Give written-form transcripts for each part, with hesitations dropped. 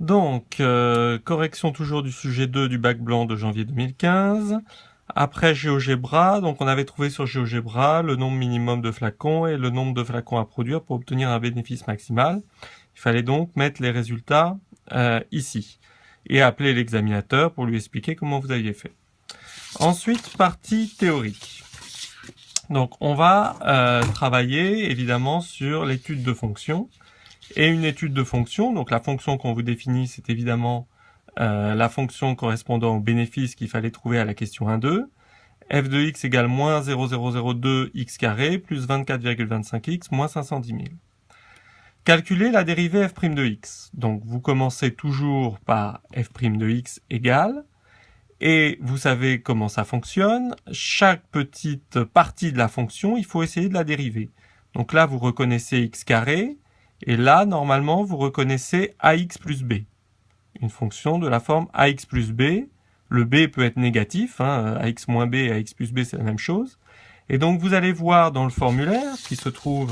Donc, correction toujours du sujet 2 du bac blanc de janvier 2015. Après GeoGebra, donc on avait trouvé sur GeoGebra le nombre minimum de flacons et le nombre de flacons à produire pour obtenir un bénéfice maximal. Il fallait donc mettre les résultats ici et appeler l'examinateur pour lui expliquer comment vous aviez fait. Ensuite, partie théorique. Donc, on va travailler évidemment sur l'étude de fonctions. Et une étude de fonction, donc la fonction qu'on vous définit, c'est évidemment la fonction correspondant au bénéfice qu'il fallait trouver à la question 1,2. f de x égale moins 0,002 x carré plus 24,25x moins 510 000. Calculez la dérivée f' de x. Donc vous commencez toujours par f' de x égale, et vous savez comment ça fonctionne. Chaque petite partie de la fonction, il faut essayer de la dériver. Donc là, vous reconnaissez x carré, et là, normalement, vous reconnaissez ax plus b, une fonction de la forme ax plus b. Le b peut être négatif, ax moins b et ax plus b, c'est la même chose. Et donc, vous allez voir dans le formulaire, qui se trouve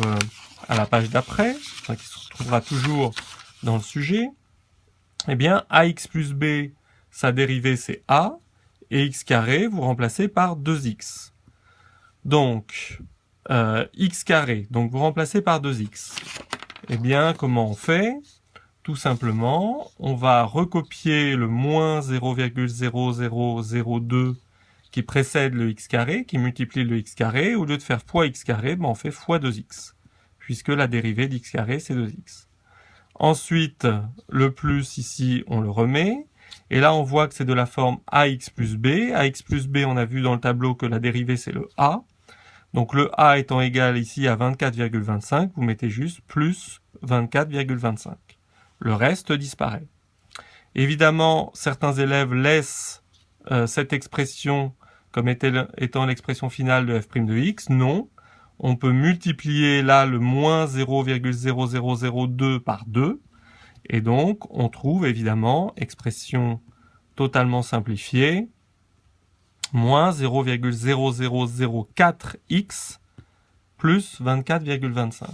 à la page d'après, qui se trouvera toujours dans le sujet, eh bien, ax plus b, sa dérivée, c'est a, et x carré, vous remplacez par 2x. Donc, x carré, donc vous remplacez par 2x. Eh bien, comment on fait? Tout simplement, on va recopier le moins 0,0002 qui précède le x carré, qui multiplie le x carré. Au lieu de faire fois x carré, on fait fois 2x, puisque la dérivée d'x carré, c'est 2x. Ensuite, le plus ici, on le remet. Et là, on voit que c'est de la forme ax plus b. Ax plus b, on a vu dans le tableau que la dérivée, c'est le a. Donc le a étant égal ici à 24,25, vous mettez juste plus 24,25. Le reste disparaît. Évidemment, certains élèves laissent cette expression comme étant l'expression finale de f' de x. Non, on peut multiplier là le moins 0,0002 par 2. Et donc, on trouve évidemment expression totalement simplifiée, moins 0,0004x plus 24,25.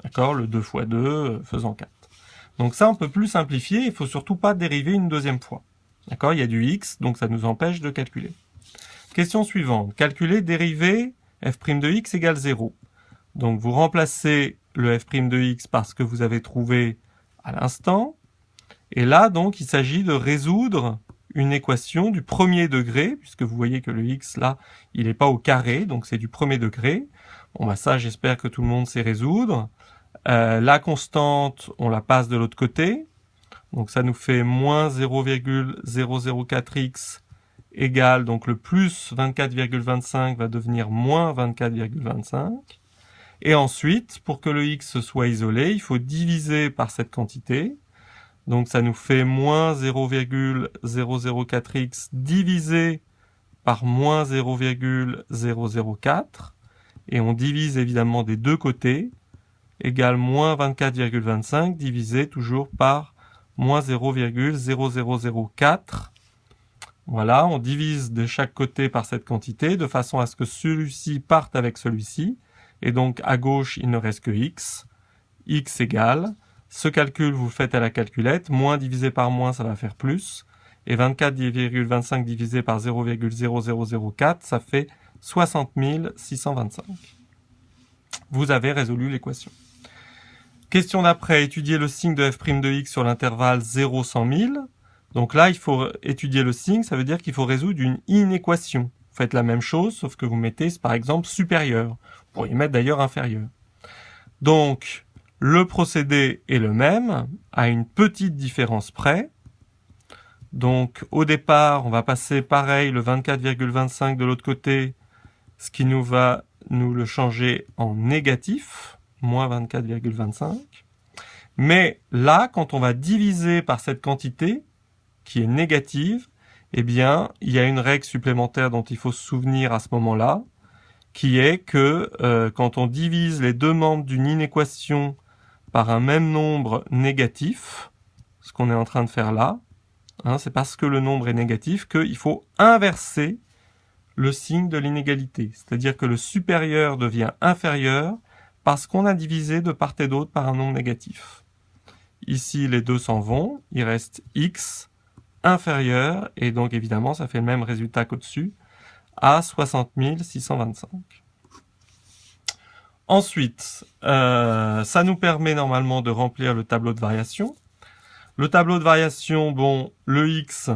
D'accord? Le 2 fois 2 faisant 4. Donc ça, on peut plus simplifier. Il faut surtout pas dériver une deuxième fois. D'accord? Il y a du x, donc ça nous empêche de calculer. Question suivante. Calculer dérivée f' de x égale 0. Donc vous remplacez le f' de x par ce que vous avez trouvé à l'instant. Et là, donc, il s'agit de résoudre une équation du premier degré, puisque vous voyez que le x, là, il n'est pas au carré, donc c'est du premier degré. Bon, bah ça, j'espère que tout le monde sait résoudre. La constante, on la passe de l'autre côté. Donc ça nous fait moins 0,004x égale, donc le plus 24,25 va devenir moins 24,25. Et ensuite, pour que le x soit isolé, il faut diviser par cette quantité. Donc ça nous fait moins 0,004x divisé par moins 0,004. Et on divise évidemment des deux côtés, égale moins 24,25 divisé toujours par moins 0,0004. Voilà, on divise de chaque côté par cette quantité, de façon à ce que celui-ci parte avec celui-ci. Et donc à gauche, il ne reste que x. X égale... Ce calcul, vous le faites à la calculette. Moins divisé par moins, ça va faire plus. Et 24,25 divisé par 0,0004, ça fait 60 625. Vous avez résolu l'équation. Question d'après, étudier le signe de f' de x sur l'intervalle 0-100 000. Donc là, il faut étudier le signe, ça veut dire qu'il faut résoudre une inéquation. Vous faites la même chose, sauf que vous mettez, par exemple, supérieur. Vous pourriez mettre d'ailleurs inférieur. Donc, le procédé est le même, à une petite différence près. Donc, au départ, on va passer pareil, le 24,25 de l'autre côté, ce qui nous va nous le changer en négatif, moins 24,25. Mais là, quand on va diviser par cette quantité, qui est négative, eh bien, il y a une règle supplémentaire dont il faut se souvenir à ce moment-là, qui est que quand on divise les deux membres d'une inéquation par un même nombre négatif, ce qu'on est en train de faire là, c'est parce que le nombre est négatif qu'il faut inverser le signe de l'inégalité. C'est-à-dire que le supérieur devient inférieur parce qu'on a divisé de part et d'autre par un nombre négatif. Ici, les deux s'en vont. Il reste x inférieur, et donc évidemment, ça fait le même résultat qu'au-dessus, à 60 625. Ensuite, ça nous permet normalement de remplir le tableau de variation. Le tableau de variation, bon, le x,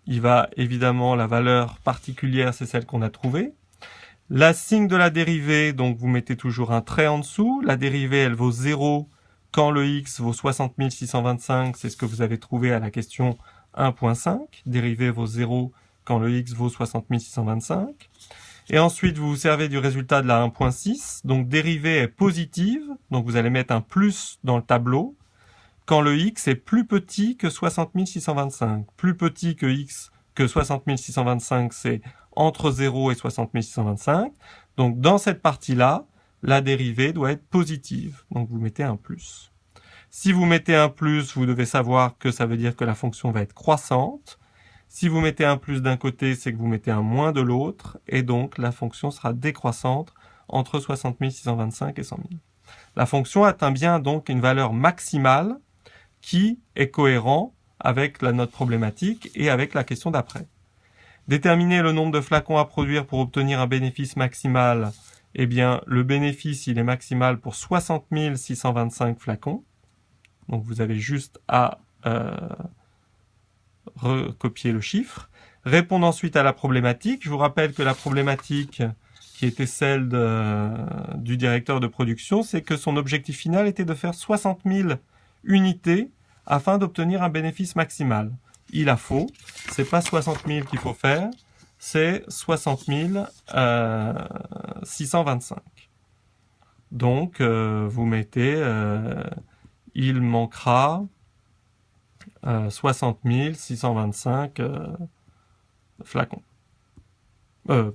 il va évidemment, la valeur particulière, c'est celle qu'on a trouvée. La signe de la dérivée, donc vous mettez toujours un trait en dessous. La dérivée, elle vaut 0 quand le x vaut 60 625, c'est ce que vous avez trouvé à la question 1.5. Dérivée vaut 0 quand le x vaut 60 625. Et ensuite, vous vous servez du résultat de la 1.6. Donc, dérivée est positive. Donc, vous allez mettre un plus dans le tableau. Quand le x est plus petit que 60 625. Plus petit que x que 60 625, c'est entre 0 et 60 625. Donc, dans cette partie-là, la dérivée doit être positive. Donc, vous mettez un plus. Si vous mettez un plus, vous devez savoir que ça veut dire que la fonction va être croissante. Si vous mettez un plus d'un côté, c'est que vous mettez un moins de l'autre, et donc la fonction sera décroissante entre 60 625 et 100 000. La fonction atteint bien donc une valeur maximale qui est cohérent avec la note problématique et avec la question d'après. Déterminer le nombre de flacons à produire pour obtenir un bénéfice maximal, eh bien le bénéfice il est maximal pour 60 625 flacons. Donc vous avez juste à recopier le chiffre. Répondre ensuite à la problématique. Je vous rappelle que la problématique qui était celle du directeur de production, c'est que son objectif final était de faire 60 000 unités afin d'obtenir un bénéfice maximal. Il a faux. C'est pas 60 000 qu'il faut faire, c'est 60 625. Donc, vous mettez, il manquera 60 625 flacons.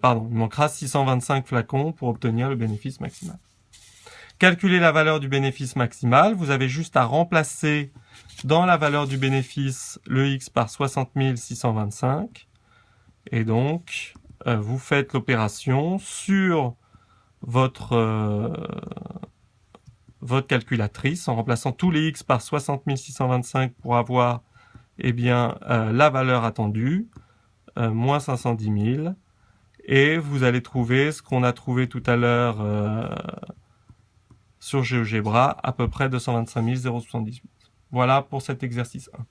Pardon, il manquera 625 flacons pour obtenir le bénéfice maximal. Calculer la valeur du bénéfice maximal, vous avez juste à remplacer dans la valeur du bénéfice le x par 60 625. Et donc, vous faites l'opération sur votre calculatrice en remplaçant tous les x par 60 625 pour avoir eh bien, la valeur attendue, moins 510 000. Et vous allez trouver ce qu'on a trouvé tout à l'heure sur GeoGebra, à peu près 225 078. Voilà pour cet exercice 1.